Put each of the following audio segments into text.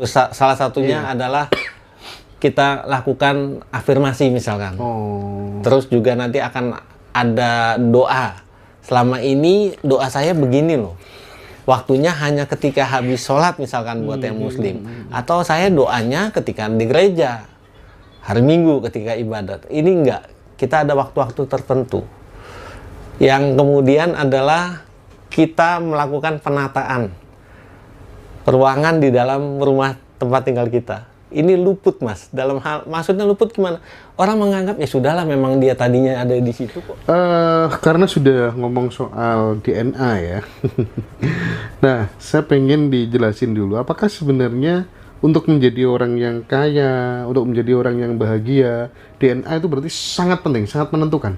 Salah satunya adalah kita lakukan afirmasi misalkan. Terus juga nanti akan ada doa. Selama ini doa saya begini loh. Waktunya hanya ketika habis sholat misalkan buat yang muslim. Atau saya doanya ketika di gereja. Hari Minggu ketika ibadat. Ini enggak. Kita ada waktu-waktu tertentu. Yang kemudian adalah kita melakukan penataan ruangan di dalam rumah tempat tinggal kita. Ini luput, Mas. Dalam hal, maksudnya luput gimana? Orang menganggap ya sudahlah, memang dia tadinya ada di situ kok. Karena sudah ngomong soal DNA ya. Nah, saya pengen dijelasin dulu. Apakah sebenarnya untuk menjadi orang yang kaya, untuk menjadi orang yang bahagia, DNA itu berarti sangat penting, sangat menentukan?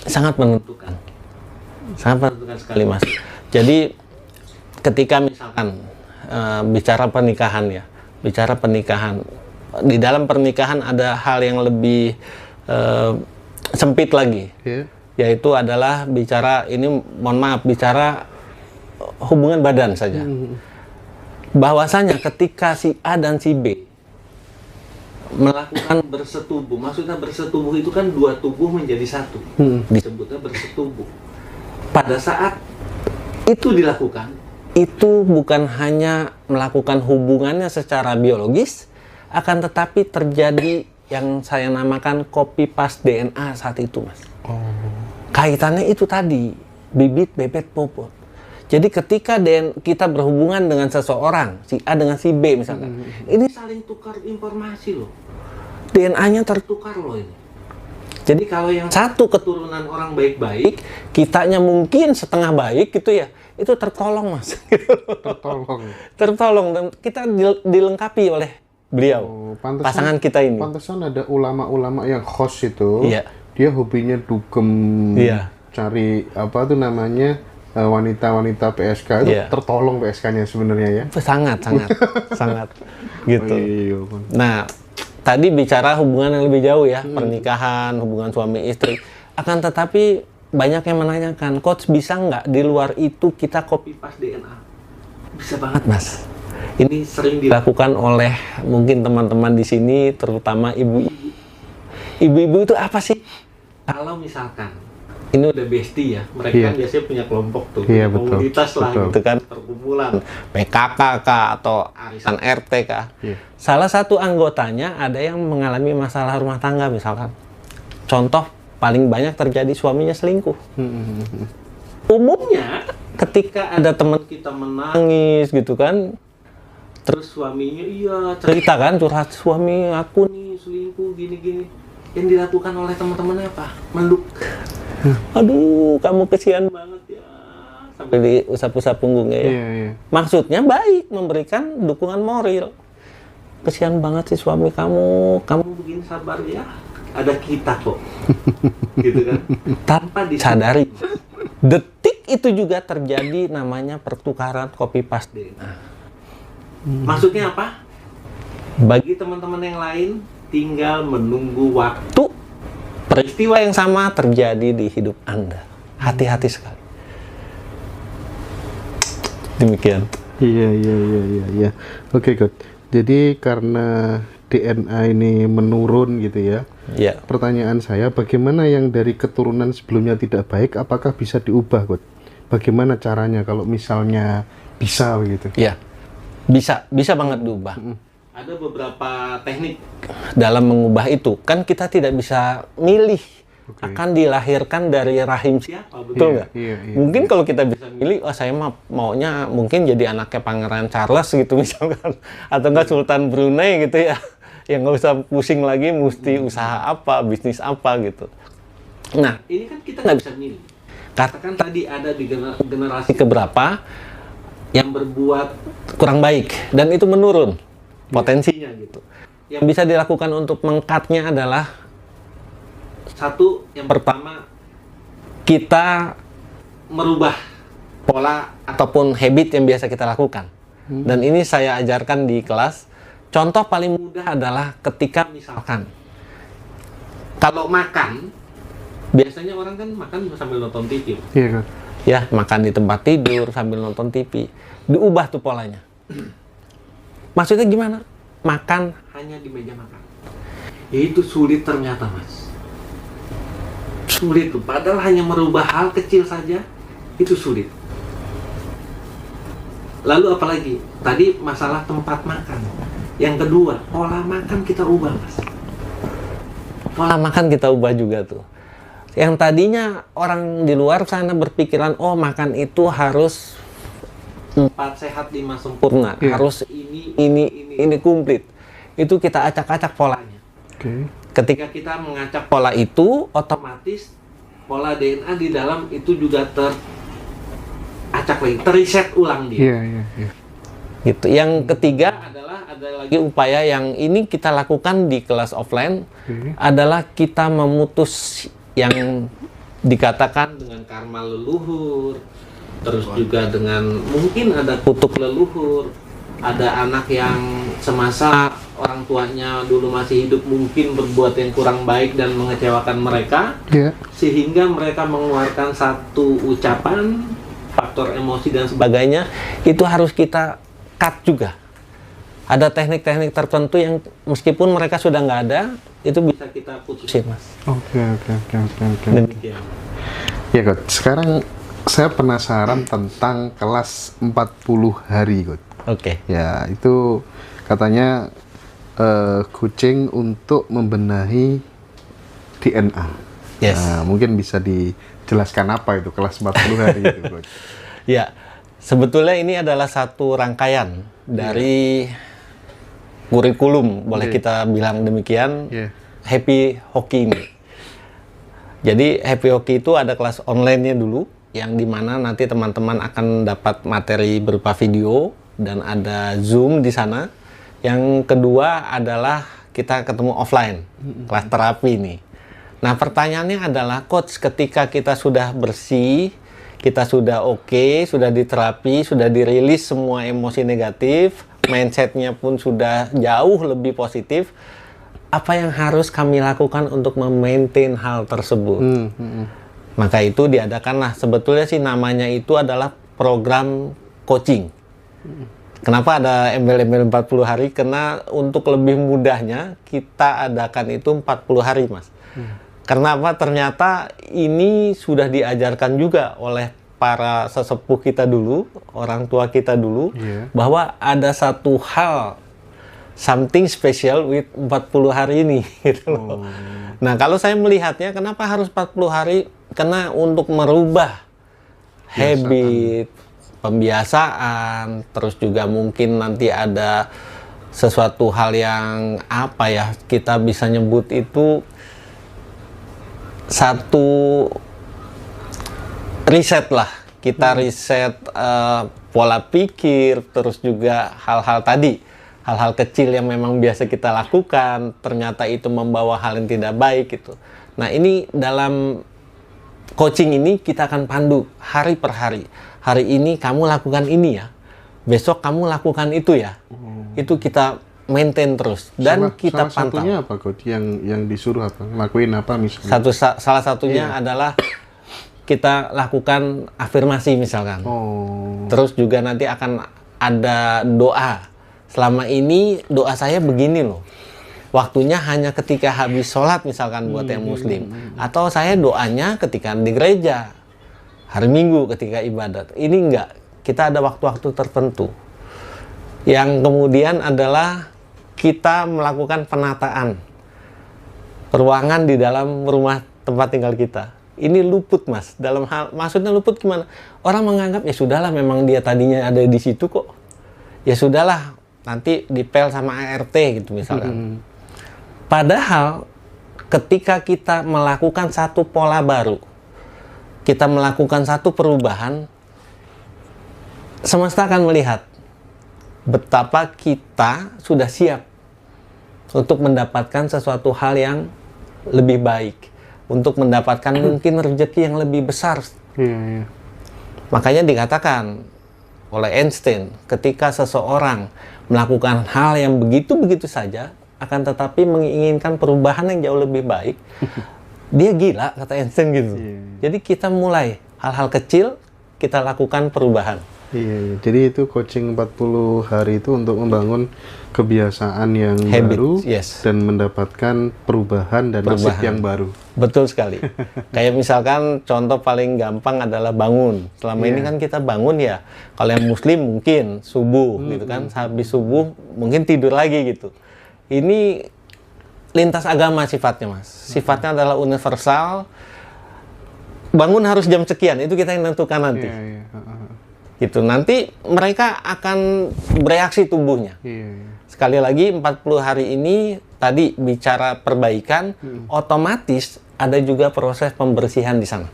Sangat menentukan. Sangat menentukan sekali, Mas. Jadi ketika misalkan bicara pernikahan ya, bicara pernikahan, di dalam pernikahan ada hal yang lebih sempit lagi, yaitu adalah bicara ini, mohon maaf, bicara hubungan badan saja. Bahwasanya ketika si A dan si B melakukan bersetubuh, maksudnya bersetubuh itu kan dua tubuh menjadi satu, disebutnya bersetubuh. Pada saat itu dilakukan, itu bukan hanya melakukan hubungannya secara biologis, akan tetapi terjadi yang saya namakan copy paste DNA saat itu, Mas. Kaitannya itu tadi, bibit, bebet, bobot. Jadi ketika kita berhubungan dengan seseorang, si A dengan si B misalkan, ini saling tukar informasi loh. DNA-nya tertukar loh ini. Jadi kalau yang satu keturunan orang baik-baik, kitanya mungkin setengah baik gitu ya, itu tertolong, Mas. Tertolong dan kita dilengkapi oleh beliau, pasangan kita ini. Pantesan ada ulama-ulama yang host itu, dia hobinya dugem, cari apa tuh namanya, wanita-wanita PSK itu tertolong PSK-nya sebenarnya ya. Sangat gitu. Nah, tadi bicara hubungan yang lebih jauh ya, pernikahan, hubungan suami istri. Akan tetapi banyak yang menanyakan, Coach, bisa nggak di luar itu kita copy paste DNA? Bisa banget, Mas. Ini sering dilakukan oleh mungkin teman-teman di sini, terutama ibu-ibu. Ibu-ibu itu apa sih? Kalau misalkan ini udah bestie ya, mereka kan biasanya punya kelompok tuh, komunitas lah gitu kan, perkumpulan, PKK kah, atau arisan RT kah. Salah satu anggotanya ada yang mengalami masalah rumah tangga misalkan. Contoh paling banyak terjadi suaminya selingkuh. Umumnya ketika ada teman kita menangis gitu kan, terus suaminya cerita kan, curhat, suami aku nih selingkuh gini-gini. Yang dilakukan oleh teman-temannya apa? Meluk. Aduh, kamu kesian banget ya. Sampai diusap-usap punggungnya ya. Maksudnya baik, memberikan dukungan moral. Kesian banget sih suami kamu begini, sabar ya. Ada kita kok. Gitu kan. Tanpa disadari. Detik itu juga terjadi namanya pertukaran copy paste DNA. Maksudnya apa? Bagi teman-teman yang lain, tinggal menunggu waktu peristiwa yang sama terjadi di hidup Anda. Hati-hati sekali. Demikian. Iya. Oke, Coach. Jadi karena DNA ini menurun gitu ya. Pertanyaan saya, bagaimana yang dari keturunan sebelumnya tidak baik, apakah bisa diubah, Coach? Bagaimana caranya kalau misalnya bisa begitu? Iya. Bisa banget diubah. Ada beberapa teknik dalam mengubah itu. Kan kita tidak bisa milih akan dilahirkan dari rahim siapa, betul nggak? Mungkin kalau kita bisa milih, saya maunya mungkin jadi anaknya Pangeran Charles gitu misalkan, atau enggak Sultan Brunei gitu ya, yang nggak usah pusing lagi mesti usaha apa, bisnis apa gitu. Nah, ini kan kita nggak bisa milih. Katakan tadi ada di generasi keberapa yang berbuat kurang baik dan itu menurun potensinya gitu. Yang bisa dilakukan untuk mengkatnya adalah satu, yang pertama kita merubah pola ataupun habit yang biasa kita lakukan. Dan ini saya ajarkan di kelas. Contoh paling mudah adalah ketika misalkan kalau makan, biasanya orang kan makan sambil nonton TV. Iya kan? Ya, makan di tempat tidur sambil nonton TV. Diubah tuh polanya. Maksudnya gimana? Makan hanya di meja makan. Itu sulit ternyata, Mas. Sulit tuh. Padahal hanya merubah hal kecil saja, itu sulit. Lalu apalagi? Tadi masalah tempat makan. Yang kedua, pola makan kita ubah, Mas. Pola makan kita ubah juga tuh. Yang tadinya orang di luar sana berpikiran, oh makan itu harus 4 sehat 5 sempurna, harus ini komplit. Itu kita acak-acak polanya. Ketika kita mengacak pola itu, otomatis pola DNA di dalam itu juga teracak lagi, teriset ulang dia. Gitu. Yang ketiga adalah ada lagi upaya yang ini kita lakukan di kelas offline, adalah kita memutus yang dikatakan dengan karma leluhur, terus juga dengan mungkin ada kutuk leluhur, ada anak yang semasa orang tuanya dulu masih hidup mungkin berbuat yang kurang baik dan mengecewakan mereka, sehingga mereka mengeluarkan satu ucapan, faktor emosi dan sebagainya, itu harus kita cut juga. Ada teknik-teknik tertentu yang meskipun mereka sudah nggak ada, itu bisa kita putusin, Mas. Oke. Ya, Coach. Sekarang saya penasaran tentang kelas 40 hari, Coach. Oke. Ya, itu katanya coaching untuk membenahi DNA. Yes. Nah, mungkin bisa dijelaskan apa itu kelas 40 hari itu, Coach? Ya, sebetulnya ini adalah satu rangkaian dari kurikulum, boleh kita bilang demikian, Happy Hockey ini. Jadi Happy Hockey itu ada kelas online-nya dulu, yang dimana nanti teman-teman akan dapat materi berupa video dan ada Zoom di sana. Yang kedua adalah kita ketemu offline, kelas terapi ini. Nah, pertanyaannya adalah, Coach, ketika kita sudah bersih, kita sudah oke, sudah diterapi, sudah dirilis semua emosi negatif, mindsetnya pun sudah jauh lebih positif, apa yang harus kami lakukan untuk memaintain hal tersebut? Maka itu diadakanlah, sebetulnya sih namanya itu adalah program coaching. Kenapa ada embel-embel 40 hari? Karena untuk lebih mudahnya kita adakan itu 40 hari, Mas. Karena apa? Ternyata ini sudah diajarkan juga oleh para sesepuh kita dulu, orang tua kita dulu, bahwa ada satu hal, something special with 40 hari ini, gitu loh. Nah, kalau saya melihatnya, kenapa harus 40 hari? Karena untuk merubah habit, pembiasaan, terus juga mungkin nanti ada sesuatu hal yang apa ya, kita bisa nyebut itu satu riset lah, kita riset pola pikir, terus juga hal-hal tadi, hal-hal kecil yang memang biasa kita lakukan, ternyata itu membawa hal yang tidak baik gitu. Nah, ini dalam coaching ini kita akan pandu hari per hari. Hari ini kamu lakukan ini ya, besok kamu lakukan itu ya. Itu kita maintain terus dan kita pantau. Salah satunya apa, Coach? Yang disuruh apa? Lakuin apa misalnya? Salah satunya adalah kita lakukan afirmasi misalkan. Terus juga nanti akan ada doa. Selama ini doa saya begini loh. Waktunya hanya ketika habis sholat misalkan buat yang muslim. Atau saya doanya ketika di gereja. Hari Minggu ketika ibadat. Ini enggak. Kita ada waktu-waktu tertentu. Yang kemudian adalah kita melakukan penataan ruangan di dalam rumah tempat tinggal kita. Ini luput, Mas. Dalam hal, maksudnya luput gimana? Orang menganggap ya sudahlah, memang dia tadinya ada di situ kok. Ya sudahlah, nanti dipel sama ART gitu misalkan. Padahal ketika kita melakukan satu pola baru, kita melakukan satu perubahan, semesta akan melihat betapa kita sudah siap untuk mendapatkan sesuatu hal yang lebih baik, untuk mendapatkan mungkin rezeki yang lebih besar. Makanya dikatakan oleh Einstein, ketika seseorang melakukan hal yang begitu-begitu saja, akan tetapi menginginkan perubahan yang jauh lebih baik, dia gila, kata Einstein gitu. Jadi kita mulai hal-hal kecil, kita lakukan perubahan. Iya. Jadi itu coaching 40 hari itu untuk membangun kebiasaan yang Habit, baru yes. dan mendapatkan perubahan dan nasib yang baru. Betul sekali. Kayak misalkan contoh paling gampang adalah bangun. Selama ini kan kita bangun ya, kalau yang muslim mungkin subuh gitu kan, habis subuh mungkin tidur lagi gitu. Ini lintas agama sifatnya, Mas. Sifatnya adalah universal. Bangun harus jam sekian, itu kita yang tentukan nanti. Gitu, nanti mereka akan bereaksi tubuhnya. Sekali lagi 40 hari ini tadi bicara perbaikan, otomatis ada juga proses pembersihan di sana.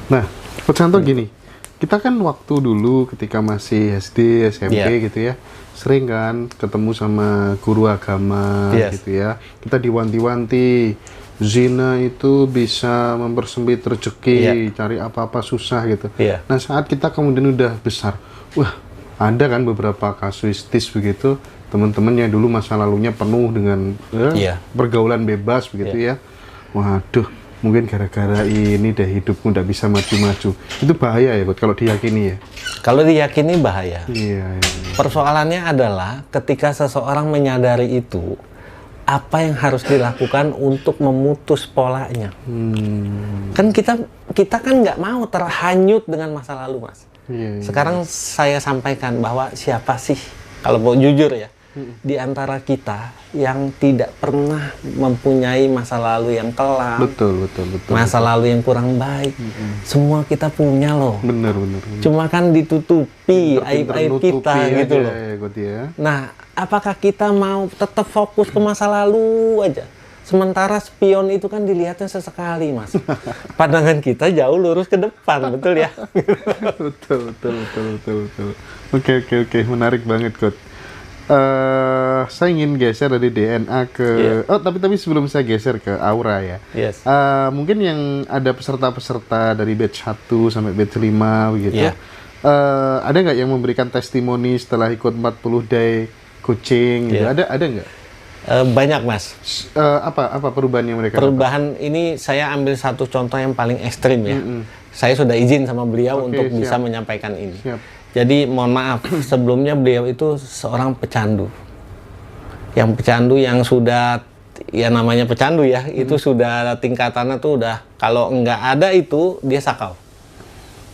Nah, contoh gini, kita kan waktu dulu ketika masih SD, SMP gitu ya, sering kan ketemu sama guru agama gitu ya, kita diwanti-wanti, zina itu bisa mempersempit rezeki, cari apa-apa susah gitu. Nah, saat kita kemudian udah besar, wah, ada kan beberapa kasuistis begitu, teman-teman yang dulu masa lalunya penuh dengan pergaulan bebas begitu ya. Waduh, mungkin gara-gara ini deh hidupmu udah bisa maju-maju. Itu bahaya ya, kalau diyakini ya? Kalau diyakini bahaya. Persoalannya adalah ketika seseorang menyadari itu, apa yang harus dilakukan untuk memutus polanya? Kan kita kan nggak mau terhanyut dengan masa lalu, Mas. Sekarang saya sampaikan bahwa siapa sih, kalau mau jujur ya, di antara kita yang tidak pernah mempunyai masa lalu yang kelam, betul. masa lalu yang kurang baik. Semua kita punya loh. Bener. Cuma kan ditutupi aib-aib kita gitu loh. Nah, apakah kita mau tetap fokus ke masa lalu aja? Sementara spion itu kan dilihatnya sesekali, Mas. Pandangan kita jauh lurus ke depan, betul ya? Betul. Oke. Menarik banget, Coach. Saya ingin geser dari DNA ke... tapi sebelum saya geser ke aura ya. Mungkin yang ada peserta-peserta dari batch 1 sampai batch 5 begitu. Ada nggak yang memberikan testimoni setelah ikut 40 day coaching gitu? Ada nggak? Banyak, Mas. Apa perubahan yang mereka perubahan dapat? Ini saya ambil satu contoh yang paling ekstrim ya. Saya sudah izin sama beliau untuk bisa menyampaikan ini. Jadi mohon maaf, sebelumnya beliau itu seorang pecandu. Yang pecandu yang sudah, ya namanya pecandu ya, itu sudah tingkatannya tuh udah, kalau nggak ada itu dia sakau.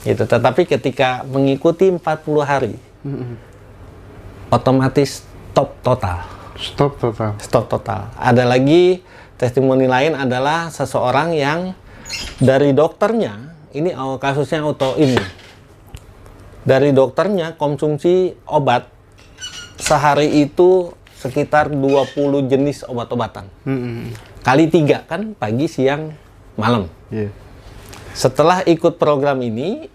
Gitu. Tetapi ketika mengikuti 40 hari, otomatis stop total. Ada lagi testimoni lain adalah seseorang yang dari dokternya, ini kasusnya autoimun. Dari dokternya konsumsi obat sehari itu sekitar 20 jenis obat-obatan. Kali 3 kan, pagi, siang, malam. Setelah ikut program ini,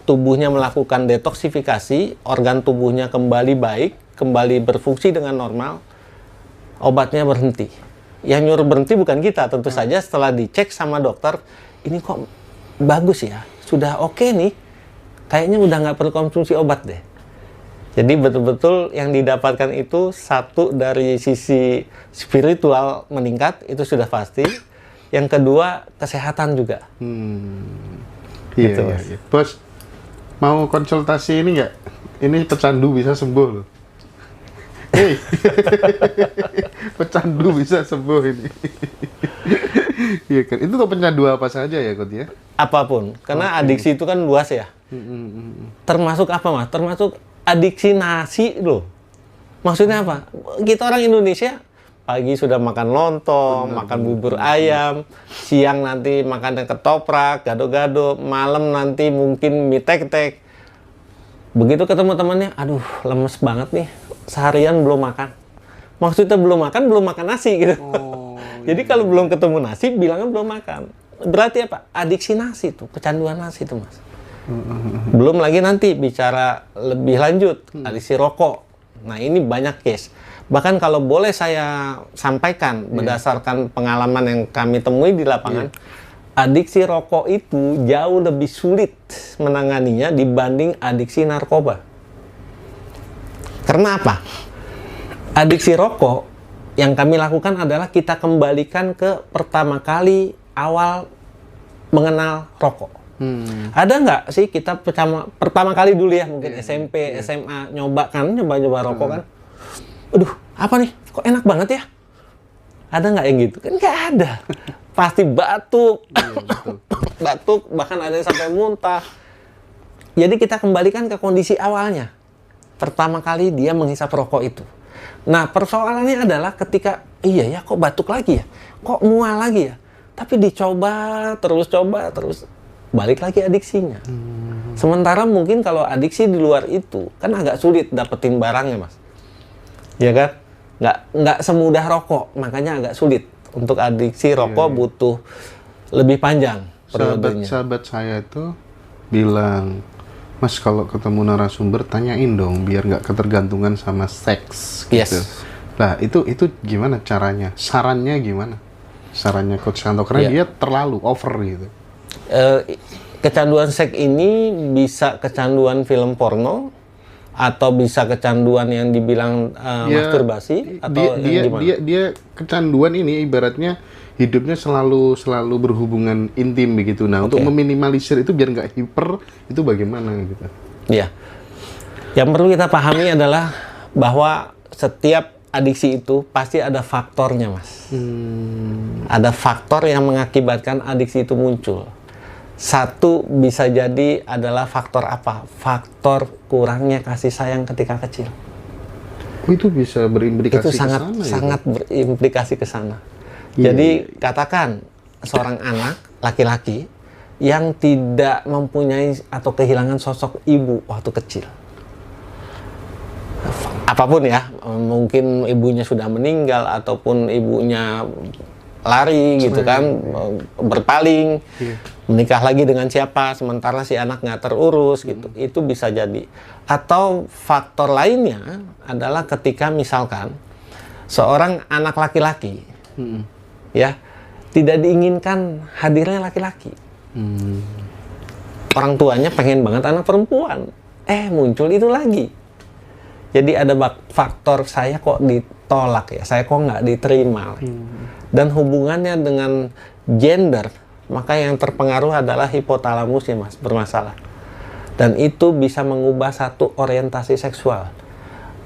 tubuhnya melakukan detoksifikasi, organ tubuhnya kembali baik, kembali berfungsi dengan normal, obatnya berhenti. Yang nyuruh berhenti bukan kita, tentu saja setelah dicek sama dokter, ini kok bagus ya, sudah oke nih, kayaknya udah nggak perlu konsumsi obat deh. Jadi betul-betul yang didapatkan itu satu dari sisi spiritual meningkat, itu sudah pasti. Yang kedua, kesehatan juga. Gitu, Bos, mau konsultasi ini nggak? Ini pecandu bisa sembuh loh. Hei, pecandu bisa sembuh ini. Iya kan, itu tuh pecandu apa saja ya, Kot ya? Apapun, karena adiksi itu kan luas ya. Termasuk apa, Mas? Termasuk adiksi nasi loh. Maksudnya apa? Kita orang Indonesia pagi sudah makan lontong, makan bubur ayam, siang nanti makan ketoprak, gado-gado, malam nanti mungkin mie tek-tek. Begitu ketemu temannya, aduh lemes banget nih, seharian belum makan. Maksudnya belum makan nasi gitu. Jadi kalau belum ketemu nasi, bilangnya belum makan. Berarti apa? Adiksi nasi tuh, kecanduan nasi tuh, Mas. Belum lagi nanti bicara lebih lanjut, adiksi rokok. Nah ini banyak case. Bahkan kalau boleh saya sampaikan berdasarkan pengalaman yang kami temui di lapangan, adiksi rokok itu jauh lebih sulit menanganinya dibanding adiksi narkoba. Karena apa? Adiksi rokok yang kami lakukan adalah kita kembalikan ke pertama kali awal mengenal rokok. Ada nggak sih kita pertama kali dulu ya, mungkin SMP, SMA, nyoba rokok kan? Aduh, apa nih? Kok enak banget ya? Ada nggak yang gitu? Kan nggak ada. Pasti batuk. Batuk, bahkan ada yang sampai muntah. Jadi kita kembalikan ke kondisi awalnya. Pertama kali dia menghisap rokok itu. Nah, persoalannya adalah ketika, iya ya, kok batuk lagi ya? Kok mual lagi ya? Tapi coba terus, balik lagi adiksinya. Sementara mungkin kalau adiksi di luar itu, kan agak sulit dapetin barangnya, Mas. Ya kan? Nggak semudah rokok, makanya agak sulit. Untuk adiksi rokok butuh lebih panjang periodenya. Sahabat saya itu bilang, Mas kalau ketemu narasumber tanyain dong biar nggak ketergantungan sama seks gitu. Nah itu gimana caranya? Sarannya gimana? Sarannya Coach Santo karena dia terlalu over gitu. Kecanduan seks ini bisa kecanduan film porno atau bisa kecanduan yang dibilang masturbasi atau dia kecanduan ini ibaratnya hidupnya selalu berhubungan intim begitu. Nah, untuk meminimalisir itu biar nggak hiper, itu bagaimana gitu? Iya. Yang perlu kita pahami adalah bahwa setiap adiksi itu pasti ada faktornya, Mas. Ada faktor yang mengakibatkan adiksi itu muncul. Satu bisa jadi adalah faktor apa? Faktor kurangnya kasih sayang ketika kecil. Itu bisa berimplikasi ke sana. Itu sangat berimplikasi ke sana. Jadi katakan seorang anak laki-laki yang tidak mempunyai atau kehilangan sosok ibu waktu kecil. Apapun ya, mungkin ibunya sudah meninggal ataupun ibunya lari gitu kan, berpaling, menikah lagi dengan siapa, sementara si anak nggak terurus gitu. Itu bisa jadi. Atau faktor lainnya adalah ketika misalkan seorang anak laki-laki ya tidak diinginkan hadirnya laki-laki. Orang tuanya pengen banget anak perempuan, muncul itu lagi. Jadi ada faktor saya kok ditolak ya, saya kok nggak diterima. Dan hubungannya dengan gender, maka yang terpengaruh adalah hipotalamusnya, Mas, bermasalah. Dan itu bisa mengubah satu orientasi seksual.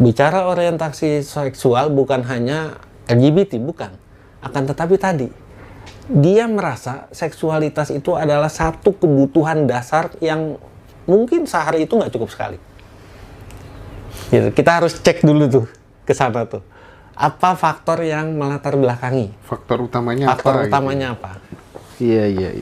Bicara orientasi seksual bukan hanya LGBT, bukan. Akan tetapi tadi, dia merasa seksualitas itu adalah satu kebutuhan dasar yang mungkin sehari itu nggak cukup sekali. Gitu. Kita harus cek dulu tuh ke sana tuh. Apa faktor yang melatar belakangi? Faktor utamanya apa? Iya.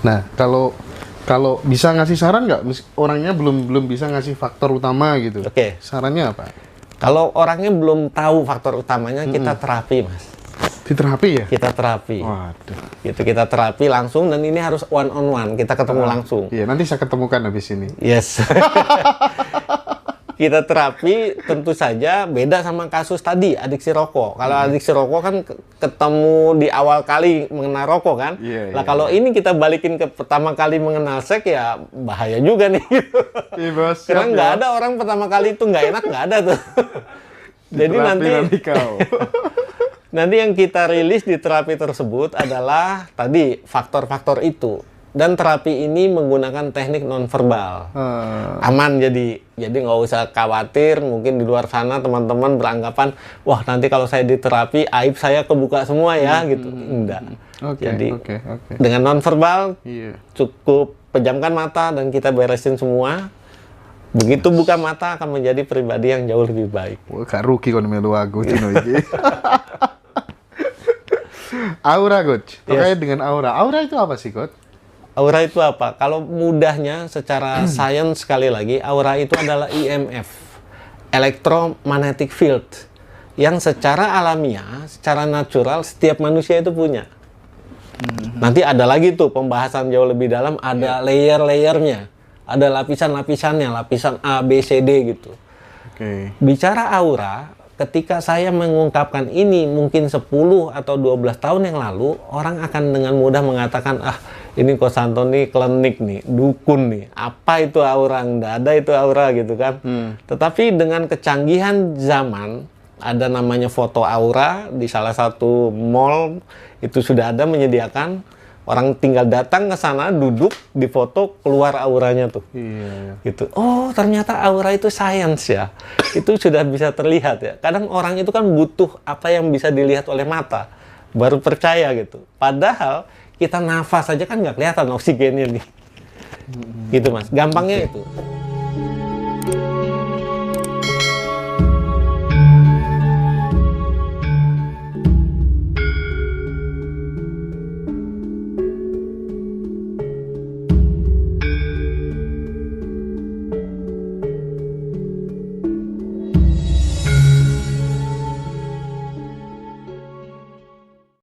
Nah, kalau bisa ngasih saran nggak? Orangnya belum bisa ngasih faktor utama gitu. Sarannya apa? Kalau orangnya belum tahu faktor utamanya, kita terapi, Mas. Di terapi ya? Kita terapi. Waduh. Gitu, kita terapi langsung dan ini harus one on one. Kita ketemu langsung. Iya, nanti saya ketemukan habis ini. Yes. Kita terapi tentu saja beda sama kasus tadi, adiksi rokok. Kalau adiksi rokok kan ketemu di awal kali mengenal rokok kan. Kalau ini kita balikin ke pertama kali mengenal seks ya bahaya juga nih. Karena nggak ada orang pertama kali itu nggak enak, nggak ada tuh. Jadi nanti yang kita rilis di terapi tersebut adalah tadi faktor-faktor itu. Dan terapi ini menggunakan teknik nonverbal. Aman jadi nggak usah khawatir. Mungkin di luar sana teman-teman beranggapan, wah nanti kalau saya di terapi aib saya kebuka semua ya gitu. Enggak. Jadi dengan nonverbal cukup pejamkan mata dan kita beresin semua. Begitu buka mata akan menjadi pribadi yang jauh lebih baik. Wah, gak rugi kalau melu aku cino iki. Aura, Coach. Terkait dengan aura. Aura itu apa sih, Coach? Aura itu apa? Kalau mudahnya secara sains sekali lagi, aura itu adalah EMF, electromagnetic field, yang secara alamiah, secara natural setiap manusia itu punya. Nanti ada lagi tuh pembahasan jauh lebih dalam, ada layer-layernya, ada lapisan-lapisannya, lapisan A, B, C, D gitu. Bicara aura, ketika saya mengungkapkan ini mungkin 10 atau 12 tahun yang lalu, orang akan dengan mudah mengatakan, ini Coach Santo nih klinik nih, dukun nih. Apa itu aura? Nggak ada itu aura gitu kan. Tetapi dengan kecanggihan zaman, ada namanya foto aura di salah satu mall, itu sudah ada menyediakan Orang tinggal datang ke sana, duduk, difoto, keluar auranya tuh. Iya. Gitu. Oh, ternyata aura itu sains ya. Itu sudah bisa terlihat ya. Kadang orang itu kan butuh apa yang bisa dilihat oleh mata, baru percaya gitu. Padahal kita nafas aja kan nggak kelihatan oksigennya nih. Gitu Mas. Gampangnya itu.